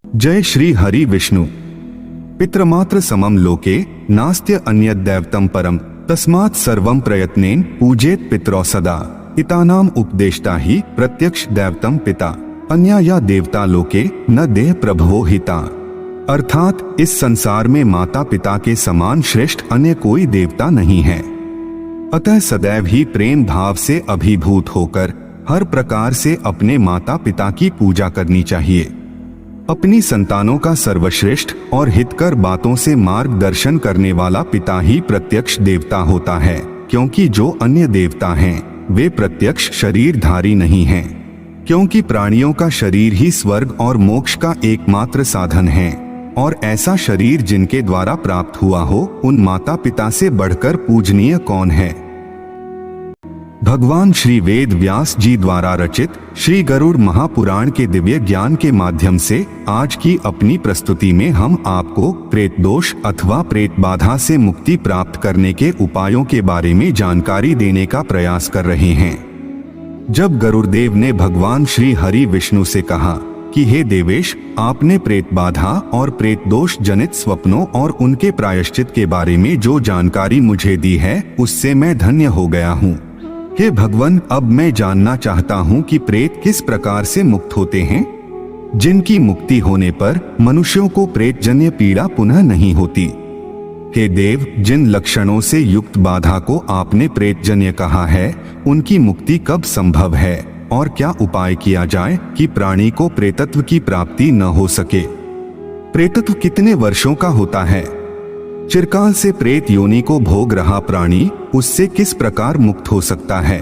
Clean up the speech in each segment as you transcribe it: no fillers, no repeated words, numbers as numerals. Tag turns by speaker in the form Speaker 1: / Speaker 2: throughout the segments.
Speaker 1: जय श्री हरि विष्णु। पितृमात्र समम लोके नास्त्य अन्यत् दैवतम परम तस्मात् सर्वं प्रयत्नेन पूजेत पितरौ सदा। पितानाम उपदेष्टा ही प्रत्यक्ष दैवतम पिता अन्या या देवता लोके न देह प्रभवो हिता। अर्थात इस संसार में माता पिता के समान श्रेष्ठ अन्य कोई देवता नहीं है। अतः सदैव ही प्रेम भाव से अभिभूत होकर हर प्रकार से अपने माता पिता की पूजा करनी चाहिए। अपनी संतानों का सर्वश्रेष्ठ और हितकर बातों से मार्गदर्शन करने वाला पिता ही प्रत्यक्ष देवता होता है, क्योंकि जो अन्य देवता हैं वे प्रत्यक्ष शरीरधारी नहीं हैं। क्योंकि प्राणियों का शरीर ही स्वर्ग और मोक्ष का एकमात्र साधन है, और ऐसा शरीर जिनके द्वारा प्राप्त हुआ हो उन माता पिता से बढ़कर पूजनीय कौन है। भगवान श्री वेद व्यास जी द्वारा रचित श्री गरुड़ महापुराण के दिव्य ज्ञान के माध्यम से आज की अपनी प्रस्तुति में हम आपको प्रेत दोष अथवा प्रेत बाधा से मुक्ति प्राप्त करने के उपायों के बारे में जानकारी देने का प्रयास कर रहे हैं। जब गरुड़देव ने भगवान श्री हरि विष्णु से कहा कि हे देवेश, आपने प्रेत बाधा और प्रेत दोष जनित स्वप्नों और उनके प्रायश्चित के बारे में जो जानकारी मुझे दी है उससे मैं धन्य हो गया हूँ। हे भगवान, अब मैं जानना चाहता हूँ कि प्रेत किस प्रकार से मुक्त होते हैं, जिनकी मुक्ति होने पर मनुष्यों को प्रेत जन्य पीड़ा पुनः नहीं होती। हे देव, जिन लक्षणों से युक्त बाधा को आपने प्रेत जन्य कहा है उनकी मुक्ति कब संभव है और क्या उपाय किया जाए कि प्राणी को प्रेतत्व की प्राप्ति न हो सके। प्रेतत्व कितने वर्षों का होता है। चिरकाल से प्रेत योनि को भोग रहा प्राणी उससे किस प्रकार मुक्त हो सकता है,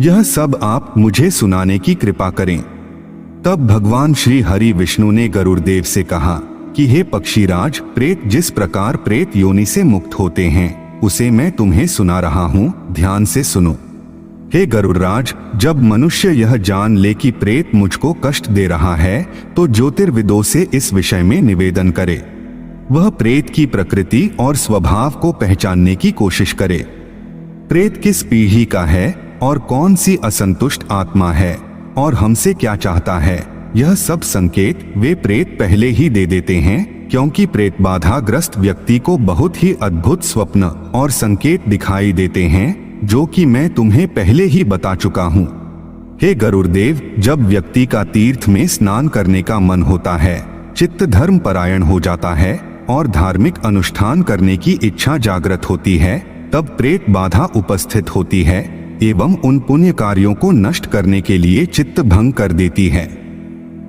Speaker 1: यह सब आप मुझे सुनाने की कृपा करें। तब भगवान श्री हरि विष्णु ने गरुड़देव से कहा कि हे पक्षीराज, प्रेत जिस प्रकार प्रेत योनि से मुक्त होते हैं उसे मैं तुम्हें सुना रहा हूँ, ध्यान से सुनो। हे गरुड़राज, जब मनुष्य यह जान ले कि प्रेत मुझको कष्ट दे रहा है तो ज्योतिर्विदों से इस विषय में निवेदन करे। वह प्रेत की प्रकृति और स्वभाव को पहचानने की कोशिश करे। प्रेत किस पीढ़ी का है और कौन सी असंतुष्ट आत्मा है और हमसे क्या चाहता है, यह सब संकेत वे प्रेत पहले ही दे देते हैं, क्योंकि प्रेत बाधा ग्रस्त व्यक्ति को बहुत ही अद्भुत स्वप्न और संकेत दिखाई देते हैं, जो कि मैं तुम्हें पहले ही बता चुका हूँ। हे गरुड़देव, जब व्यक्ति का तीर्थ में स्नान करने का मन होता है, चित्त धर्म परायण हो जाता है और धार्मिक अनुष्ठान करने की इच्छा जागृत होती है, तब प्रेत बाधा उपस्थित होती है एवं उन पुण्य कार्यों को नष्ट करने के लिए चित्त भंग कर देती है।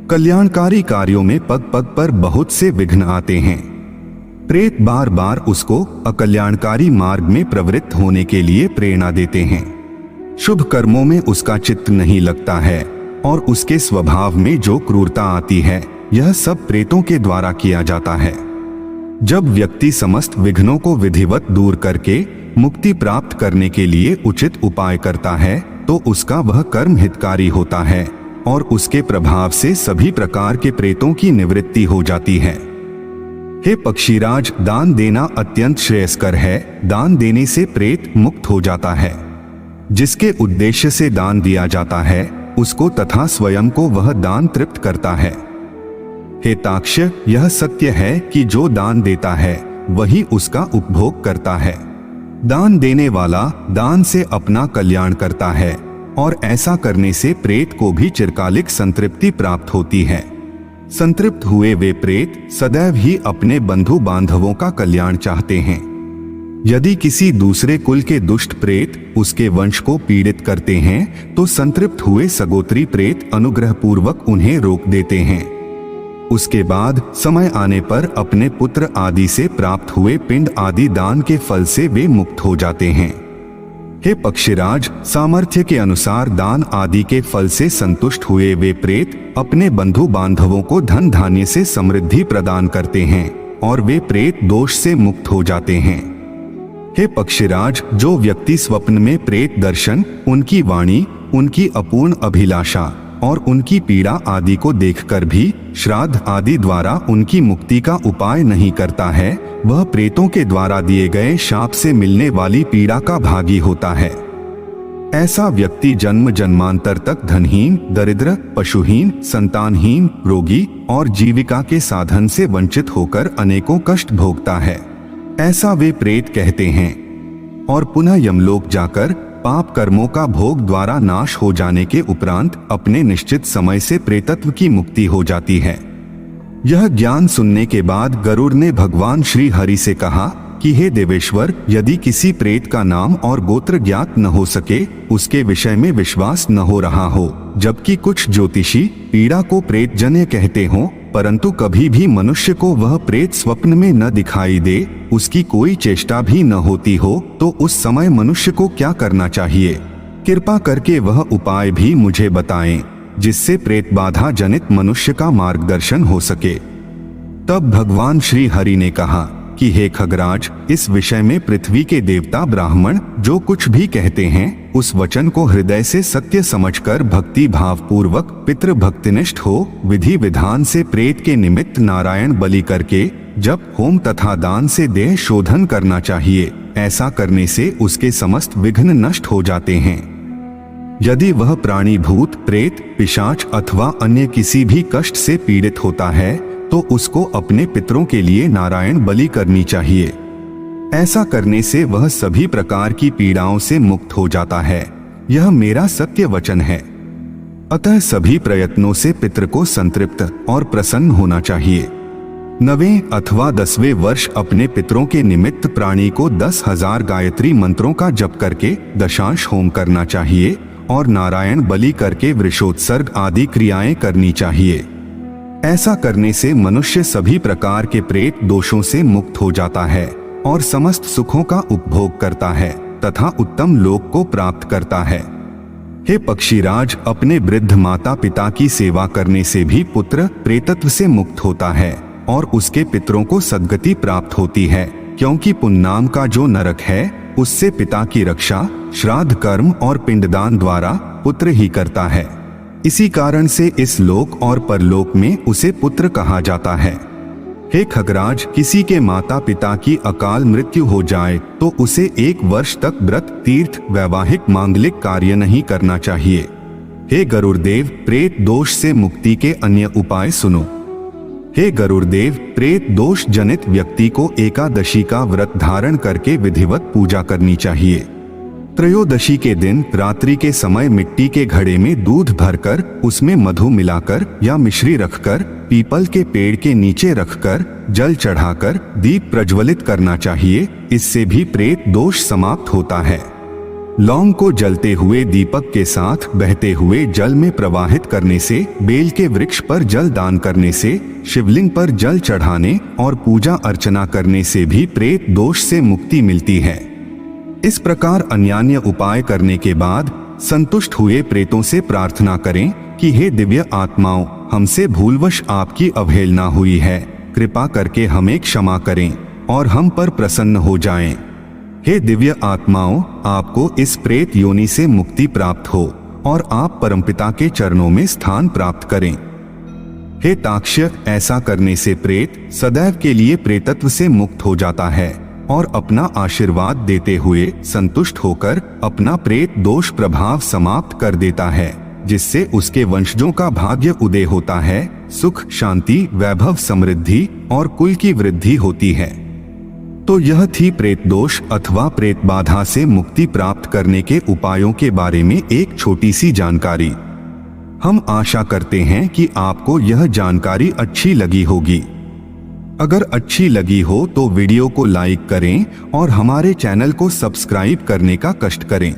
Speaker 1: कल्याणकारी कार्यों में पग पग पर बहुत से विघ्न आते हैं। प्रेत बार बार उसको अकल्याणकारी मार्ग में प्रवृत्त होने के लिए प्रेरणा देते हैं। शुभ कर्मों में उसका चित्त नहीं लगता है और उसके स्वभाव में जो क्रूरता आती है यह सब प्रेतों के द्वारा किया जाता है। जब व्यक्ति समस्त विघ्नों को विधिवत दूर करके मुक्ति प्राप्त करने के लिए उचित उपाय करता है तो उसका वह कर्म हितकारी होता है और उसके प्रभाव से सभी प्रकार के प्रेतों की निवृत्ति हो जाती है। हे पक्षीराज, दान देना अत्यंत श्रेयस्कर है। दान देने से प्रेत मुक्त हो जाता है। जिसके उद्देश्य से दान दिया जाता है उसको तथा स्वयं को वह दान तृप्त करता है। हे ताक्ष, यह सत्य है कि जो दान देता है वही उसका उपभोग करता है। दान देने वाला दान से अपना कल्याण करता है और ऐसा करने से प्रेत को भी चिरकालिक संतृप्ति प्राप्त होती है। संतृप्त हुए वे प्रेत सदैव ही अपने बंधु बांधवों का कल्याण चाहते हैं। यदि किसी दूसरे कुल के दुष्ट प्रेत उसके वंश को पीड़ित करते हैं तो संतृप्त हुए सगोत्री प्रेत अनुग्रह पूर्वक उन्हें रोक देते हैं। उसके बाद समय आने पर अपने पुत्र आदि से प्राप्त हुए पिंड आदि दान के फल से वे मुक्त हो जाते हैं। हे पक्षीराज, सामर्थ्य के अनुसार दान आदि के फल से संतुष्ट हुए वे प्रेत अपने बंधु बांधवों को धन धान्य से समृद्धि प्रदान करते हैं और वे प्रेत दोष से मुक्त हो जाते हैं। हे पक्षीराज, जो व्यक्ति स्वप्न में प्रेत दर्शन, उनकी वाणी, उनकी अपूर्ण अभिलाषा और उनकी पीड़ा आदि को देखकर भी श्राद्ध आदि द्वारा उनकी मुक्ति का उपाय नहीं करता है, वह प्रेतों के द्वारा दिए गए शाप से मिलने वाली पीड़ा का भागी होता है। ऐसा व्यक्ति जन्म जन्मांतर तक धनहीन, दरिद्र, पशुहीन, संतानहीन, रोगी और जीविका के साधन से वंचित होकर अनेकों कष्ट भोगता है, ऐसा वे प्रेत कहते हैं। और पुनः यमलोक जाकर पाप कर्मों का भोग द्वारा नाश हो जाने के उपरांत अपने निश्चित समय से प्रेतत्व की मुक्ति हो जाती है। यह ज्ञान सुनने के बाद गरुड़ ने भगवान श्री हरि से कहा कि हे देवेश्वर, यदि किसी प्रेत का नाम और गोत्र ज्ञात न हो सके, उसके विषय में विश्वास न हो रहा हो, जबकि कुछ ज्योतिषी पीड़ा को प्रेत जन्य कहते हों, परंतु कभी भी मनुष्य को वह प्रेत स्वप्न में न दिखाई दे, उसकी कोई चेष्टा भी न होती हो, तो उस समय मनुष्य को क्या करना चाहिए? कृपा करके वह उपाय भी मुझे बताएं, जिससे प्रेत बाधा जनित मनुष्य का मार्गदर्शन हो सके। तब भगवान श्री हरि ने कहा कि हे खगराज, इस विषय में पृथ्वी के देवता ब्राह्मण जो कुछ भी कहते हैं, उस वचन को हृदय से सत्य समझकर भक्ति भाव पूर्वक पितृ भक्तिनिष्ठ हो विधि विधान से प्रेत के निमित्त नारायण बलि करके जप, होम तथा दान से देह शोधन करना चाहिए। ऐसा करने से उसके समस्त विघ्न नष्ट हो जाते हैं। यदि वह प्राणी भूत, प्रेत, पिशाच अथवा अन्य किसी भी कष्ट से पीड़ित होता है तो उसको अपने पितरों के लिए नारायण बलि करनी चाहिए। ऐसा करने से वह सभी प्रकार की पीड़ाओं से मुक्त हो जाता है। यह मेरा सत्य वचन है। अतः सभी प्रयत्नों से पितर को संतृप्त और प्रसन्न होना चाहिए। 9वें अथवा 10वें वर्ष अपने पितरों के निमित्त प्राणी को 10,000 गायत्री मंत्रों का जप करके दशांश होम करना चाहिए और नारायण बलि करके वृषोत्सर्ग आदि क्रियाएं करनी चाहिए। ऐसा करने से मनुष्य सभी प्रकार के प्रेत दोषों से मुक्त हो जाता है और समस्त सुखों का उपभोग करता है तथा उत्तम लोक को प्राप्त करता है। हे पक्षीराज, अपने वृद्ध माता पिता की सेवा करने से भी पुत्र प्रेतत्व से मुक्त होता है और उसके पितरों को सद्गति प्राप्त होती है, क्योंकि पुण्नाम का जो नरक है उससे पिता की रक्षा श्राद्ध कर्म और पिंडदान द्वारा पुत्र ही करता है। इसी कारण से इस लोक और परलोक में उसे पुत्र कहा जाता है। हे खगराज, किसी के माता पिता की अकाल मृत्यु हो जाए तो उसे 1 वर्ष तक व्रत, तीर्थ, वैवाहिक मांगलिक कार्य नहीं करना चाहिए। हे गरुड़देव, प्रेत दोष से मुक्ति के अन्य उपाय सुनो। हे गरुड़देव, प्रेत दोष जनित व्यक्ति को एकादशी का व्रत धारण करके विधिवत पूजा करनी चाहिए। त्रयोदशी के दिन रात्रि के समय मिट्टी के घड़े में दूध भरकर उसमें मधु मिलाकर या मिश्री रखकर पीपल के पेड़ के नीचे रखकर जल चढ़ाकर दीप प्रज्वलित करना चाहिए। इससे भी प्रेत दोष समाप्त होता है। लौंग को जलते हुए दीपक के साथ बहते हुए जल में प्रवाहित करने से, बेल के वृक्ष पर जल दान करने से, शिवलिंग पर जल चढ़ाने और पूजा अर्चना करने से भी प्रेत दोष से मुक्ति मिलती है। इस प्रकार अन्यान्य उपाय करने के बाद संतुष्ट हुए प्रेतों से प्रार्थना करें कि हे दिव्य आत्माओं, हमसे भूलवश आपकी अवहेलना हुई है, कृपा करके हमें क्षमा करें और हम पर प्रसन्न हो जाएं। हे दिव्य आत्माओं, आपको इस प्रेत योनि से मुक्ति प्राप्त हो और आप परमपिता के चरणों में स्थान प्राप्त करें। हे ताक्ष्य, ऐसा करने से प्रेत सदैव के लिए प्रेतत्व से मुक्त हो जाता है और अपना आशीर्वाद देते हुए संतुष्ट होकर अपना प्रेत दोष प्रभाव समाप्त कर देता है, जिससे उसके वंशजों का भाग्य उदय होता है, सुख, शांति, वैभव, समृद्धि और कुल की वृद्धि होती है। तो यह थी प्रेत दोष अथवा प्रेत बाधा से मुक्ति प्राप्त करने के उपायों के बारे में एक छोटी सी जानकारी। हम आशा करते हैं कि आपको यह जानकारी अच्छी लगी होगी। अगर अच्छी लगी हो तो वीडियो को लाइक करें और हमारे चैनल को सब्सक्राइब करने का कष्ट करें।